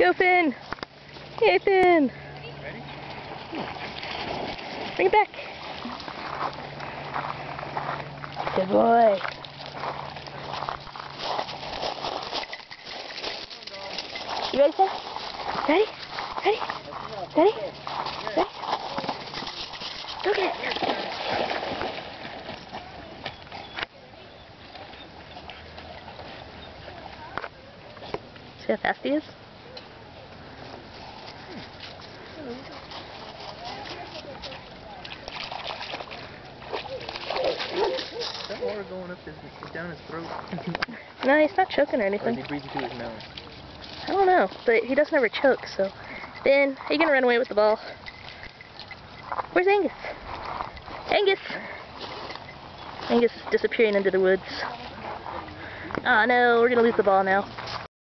Go, Finn! Hey, Finn! Ready? Bring it back. Good boy. You ready, Finn? Ready? Ready? Ready? Ready? Okay. See how fast he is? Is that water going up down his throat? No, he's not choking or Or anything. is he breathing through his nose? I don't know, but he doesn't ever choke, so... Finn, are you gonna run away with the ball? Where's Angus? Angus! Angus is disappearing into the woods. Oh no, we're gonna lose the ball now.